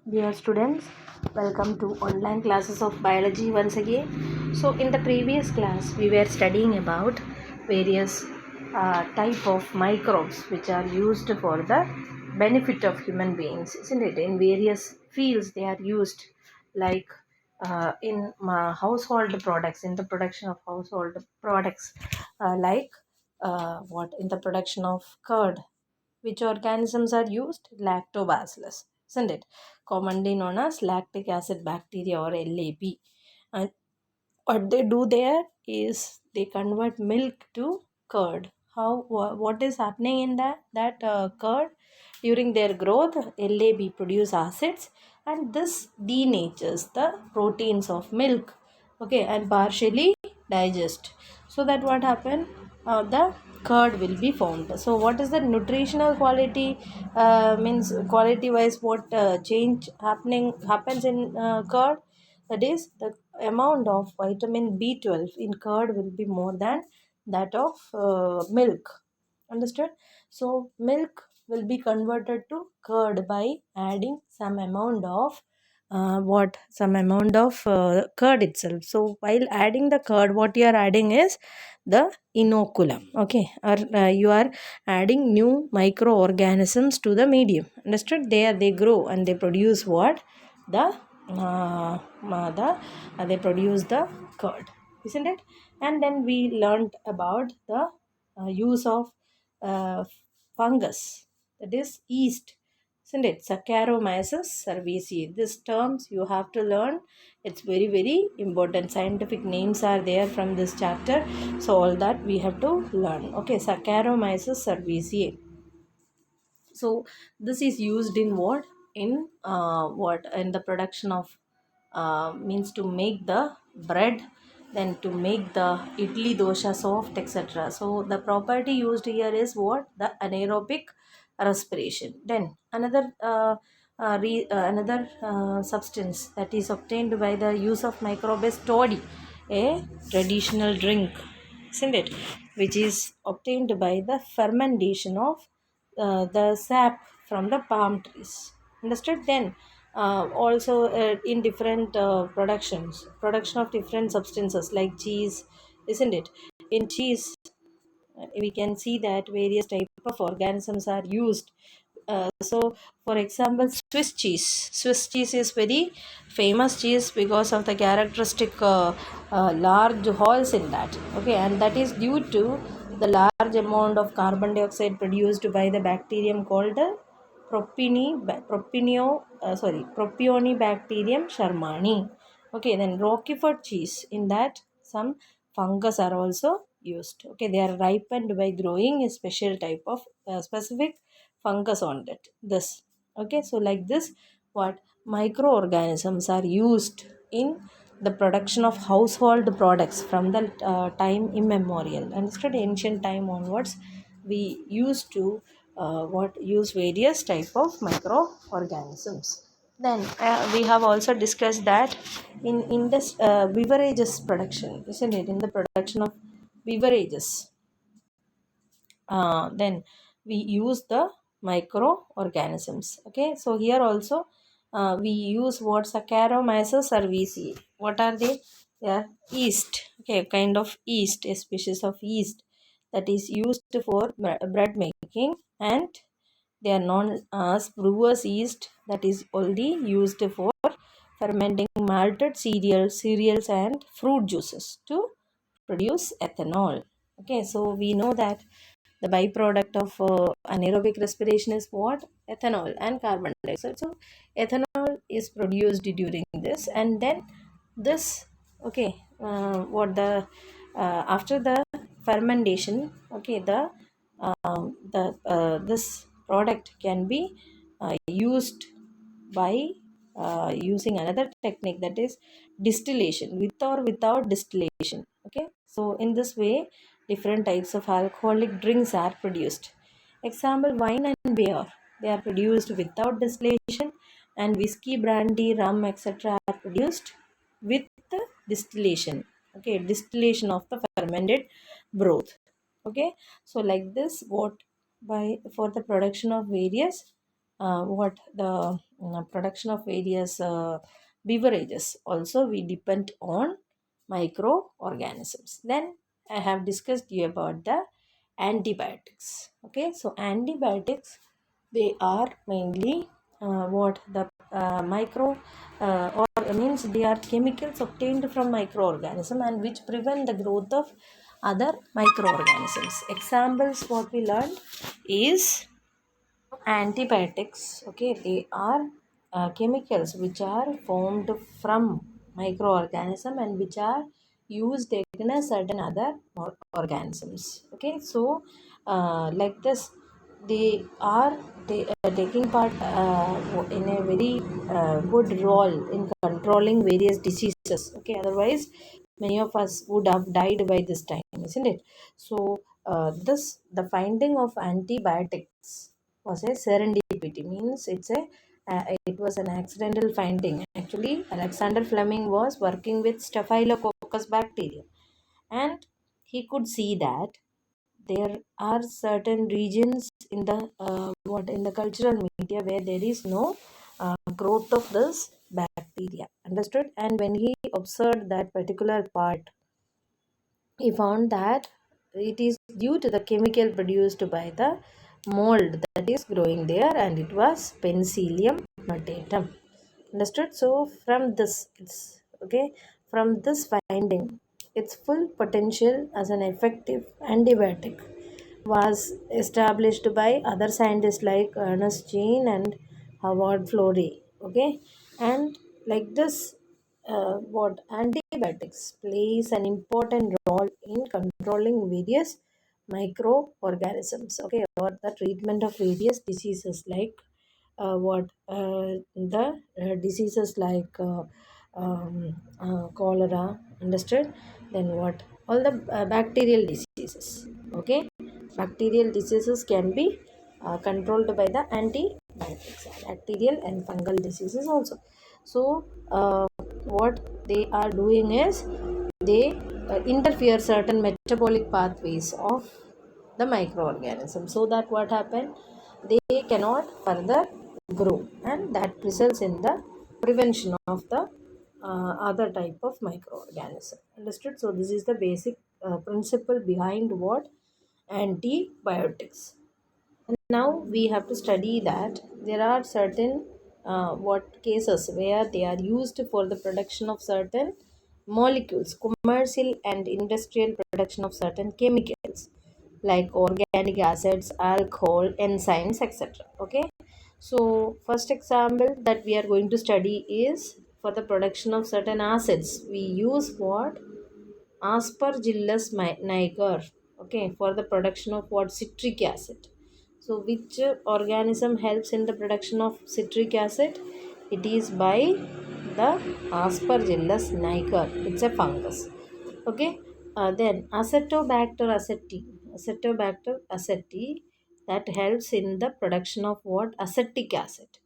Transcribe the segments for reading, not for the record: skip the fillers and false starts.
Dear students, welcome to online classes of biology once again. So in the previous class we were studying about various type of microbes which are used for the benefit of human beings, isn't it? In various fields they are used, like in household products, in the production of household products, like what in the production of curd. Which organisms are used? Lactobacillus, isn't it? Commonly known as lactic acid bacteria or LAB. And what they do there is they convert milk to curd. What is happening in that curd? During their growth, LAB produce acids, and this denatures the proteins of milk, okay, and partially digest. So that what happen? The curd will be formed. So what is the nutritional quality? Means quality wise, what change happens in curd? That is, the amount of vitamin B12 in curd will be more than that of milk. Understood? So milk will be converted to curd by adding some amount of curd itself. So while adding the curd, what you are adding is the inoculum, okay, or you are adding new microorganisms to the medium. Understood? There they grow and they produce what? They produce the curd, isn't it? And then we learned about the use of uh, fungus, that is yeast, isn't it? Saccharomyces cerevisiae. These terms you have to learn. It's very very important. Scientific names are there from this chapter, so all that we have to learn. Okay, Saccharomyces cerevisiae. So this is used in what in the production of means to make the bread, then to make the idli dosha soft, etc. So the property used here is what? The anaerobic respiration. Then another substance that is obtained by the use of microbes toddy, a traditional drink, isn't it, which is obtained by the fermentation of the sap from the palm trees. Understood? Then also in different production of different substances like cheese, isn't it? In cheese, we can see that various type of organisms are used. So for example, Swiss cheese is very famous cheese because of the characteristic large holes in that, okay, and that is due to the large amount of carbon dioxide produced by the bacterium called Propionibacterium shermani. Okay, then Roquefort cheese, in that some fungus are also used. Okay, they are ripened by growing a special type of specific fungus on that. This, okay, so like this, what microorganisms are used in the production of household products from the time immemorial. Understood? Ancient time onwards, we used to use various type of microorganisms. Then we have also discussed that in this beverages production, isn't it? In the production of beverages, then we use the microorganisms. Okay, so here also we use what? Saccharomyces cerevisiae. What are they? They are yeast. Okay, a kind of yeast, a species of yeast that is used for bread making, and they are known as Brewers Yeast, that is only used for fermenting malted cereals and fruit juices to produce ethanol. Okay, so we know that the byproduct of anaerobic respiration is what? Ethanol and carbon dioxide. So ethanol is produced during this, and then this, okay, what the after the fermentation, okay, the this product can be used by using another technique, that is distillation, with or without distillation. Okay, so in this way different types of alcoholic drinks are produced. Example, wine and beer, they are produced without distillation, and whiskey, brandy, rum, etc. are produced with the distillation. Okay, distillation of the fermented broth. Okay, so like this, what by for the production of various what the production of various beverages also we depend on microorganisms. Then I have discussed you about the antibiotics. Okay, so antibiotics, they are mainly what the micro or means they are chemicals obtained from microorganism and which prevent the growth of other microorganisms. Examples what we learned is antibiotics. Okay, they are chemicals which are formed from microorganism and which are used against certain other organisms. Okay, so like this, they are taking part in a very good role in controlling various diseases. Okay, otherwise many of us would have died by this time, isn't it? So this the finding of antibiotics was a serendipity, means it was an accidental finding. Actually, Alexander Fleming was working with staphylococcus bacteria, and he could see that there are certain regions in the what in the cultural media where there is no growth of this bacteria. Understood? And when he observed that particular part, he found that it is due to the chemical produced by the mold that is growing there, and it was Penicillium notatum. Understood? So from this, it's okay, from this finding, its full potential as an effective antibiotic was established by other scientists like Ernest Jean and Howard Florey. Okay, and like this, what antibiotics plays an important role in controlling various microorganisms. Okay, or the treatment of various diseases like what the diseases like cholera. Understood? Then what all the bacterial diseases. Okay, bacterial diseases can be controlled by the antibiotics, bacterial and fungal diseases also. So what they are doing is they interfere certain metabolic pathways of the microorganism, so that what happen, they cannot further grow, and that results in the prevention of the other type of microorganism. Understood? So this is the basic principle behind what antibiotics. And now we have to study that there are certain what cases where they are used for the production of certain molecules, commercial and industrial production of certain chemicals like organic acids, alcohol, enzymes, etc. Okay, so first example that we are going to study is for the production of certain acids. We use what? Aspergillus niger. Okay, for the production of what? Citric acid. So which organism helps in the production of citric acid? It is by the Aspergillus niger. It's a fungus. Okay, then acetobacter aceti, that helps in the production of what? Acetic acid.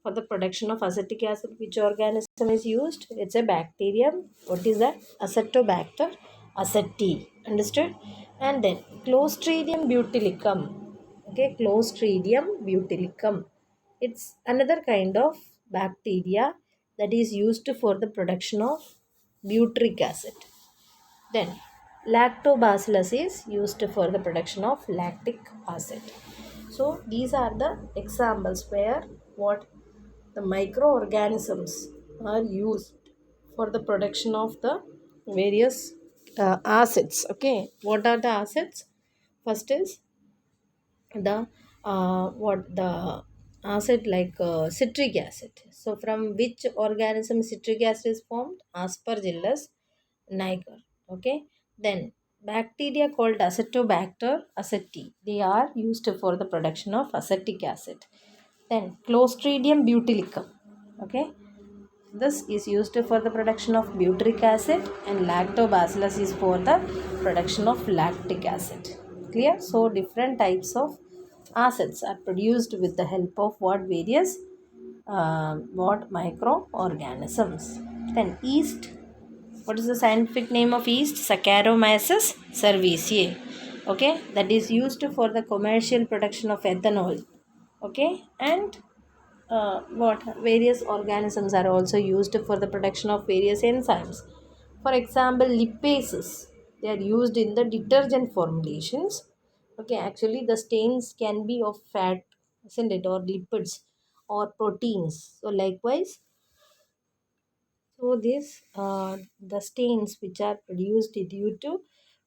For the production of acetic acid, which organism is used? It's a bacterium. What is that? Acetobacter aceti. Understood? And then Clostridium butylicum. Okay, Clostridium butylicum. It's another kind of bacteria that is used for the production of butyric acid. Then lactobacillus is used for the production of lactic acid. So these are the examples where what the microorganisms are used for the production of the various acids. Okay, what are the acids? First is the what the acid like citric acid. So from which organism citric acid is formed? Aspergillus niger. Okay, then bacteria called acetobacter aceti, they are used for the production of acetic acid. Then Clostridium butylicum. Okay, this is used for the production of butyric acid, and lactobacillus is for the production of lactic acid. Clear? So different types of acids are produced with the help of what? Various what? Microorganisms. Then yeast. What is the scientific name of yeast? Saccharomyces cerevisiae. Okay, that is used for the commercial production of ethanol. Okay, and what various organisms are also used for the production of various enzymes. For example, lipases, they are used in the detergent formulations. Okay, actually the stains can be of fat, isn't it, or lipids or proteins. So likewise, so these the stains which are produced due to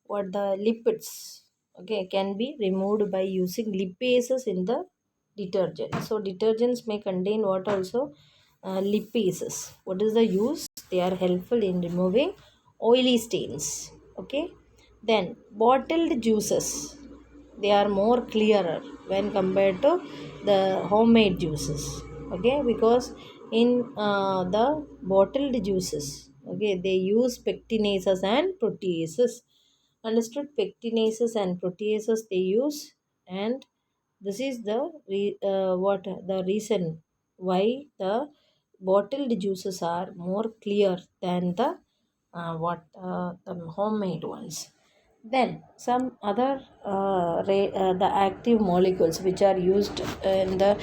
what the lipids, okay, can be removed by using lipases in the detergent. So detergents may contain what also lipases. What is the use? They are helpful in removing oily stains. Okay. Then bottled juices, they are more clearer when compared to the homemade juices. Okay, because in the bottled juices, okay, they use pectinases and proteases. Understood? Pectinases and proteases they use, and this is the what the reason why the bottled juices are more clear than the the homemade ones. Then some other the active molecules which are used in the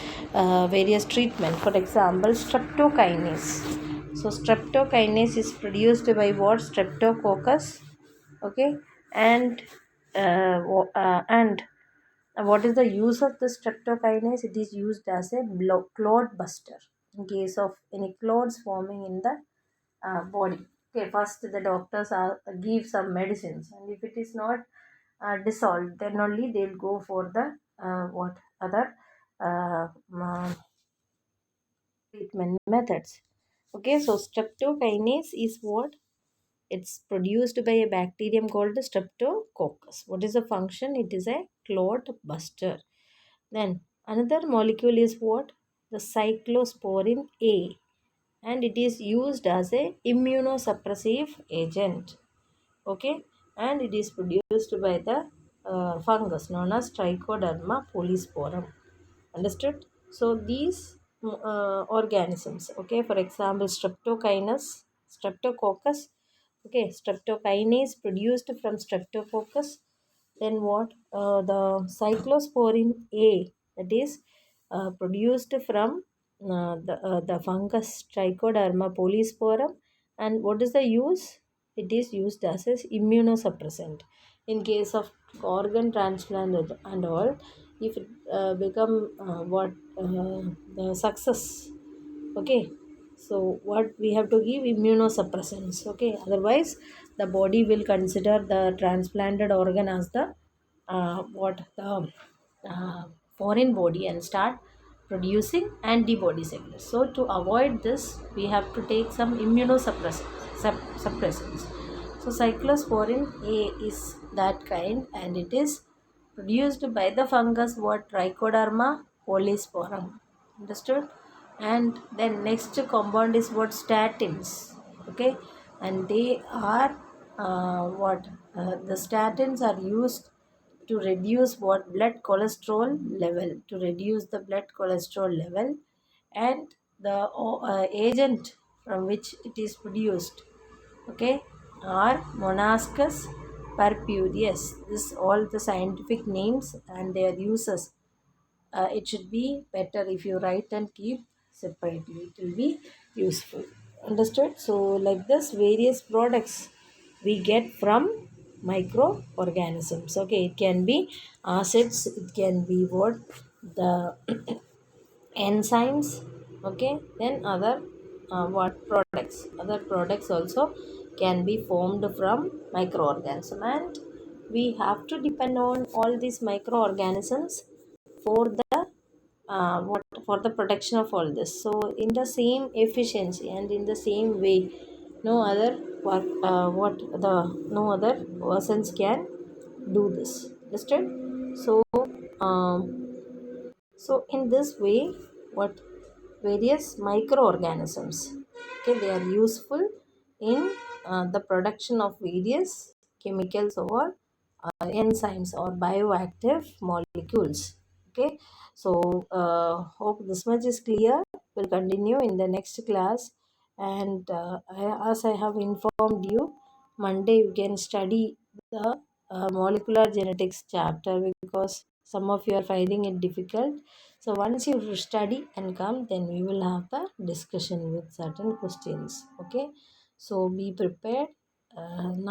various treatment. For example, streptokinase. So streptokinase is produced by what? Streptococcus. Okay, and and what is the use of the streptokinase? It is used as a clot buster in case of any clots forming in the body. Okay, first the doctors give some medicines, and if it is not dissolved, then only they'll go for the what other uh, uh, treatment methods. Okay, so streptokinase is what? It's produced by a bacterium called streptococcus. What is the function? It is a clot buster. Then another molecule is what? The cyclosporin A, and it is used as a immunosuppressive agent. Okay, and it is produced by the fungus known as Trichoderma polysporum. Understood? So these organisms, okay, for example, streptococcus, okay, streptokinase produced from streptococcus. Then what? The cyclosporin A, that is produced from the fungus Trichoderma polysporum. And what is the use? It is used as a immunosuppressant in case of organ transplant and all. If it become what the success, okay, so what we have to give? Immunosuppressants. Okay, otherwise the body will consider the transplanted organ as the what the uh, foreign body and start producing antibody cells. So to avoid this, we have to take some suppressants. So cyclosporin A is that kind, and it is produced by the fungus what? Trichoderma polysporum. Understood? And then next compound is what? Statins. Okay, and they are what the statins are used to reduce what? Blood cholesterol level, to reduce the blood cholesterol level. And the agent from which it is produced, okay, are Monascus purpureus. This all the scientific names and their uses. It should be better if you write and keep separately, it will be useful. Understood? So like this, various products we get from microorganisms. Okay, it can be acids, it can be what? The enzymes. Okay, then other what products, other products also can be formed from microorganism, and we have to depend on all these microorganisms for the what, for the production of all this. So in the same efficiency and in the same way, no other work what the no other persons can do this. Understood? So um, so in this way, what, various microorganisms, okay, they are useful in the production of various chemicals or enzymes or bioactive molecules. Okay, so hope this much is clear. We'll continue in the next class. And as I have informed you, Monday you can study the molecular genetics chapter, because Some of you are finding it difficult. So once you study and come, then we will have the discussion with certain questions. Okay, so be prepared.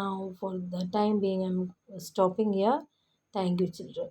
Now for the time being, I'm stopping here. Thank you, children.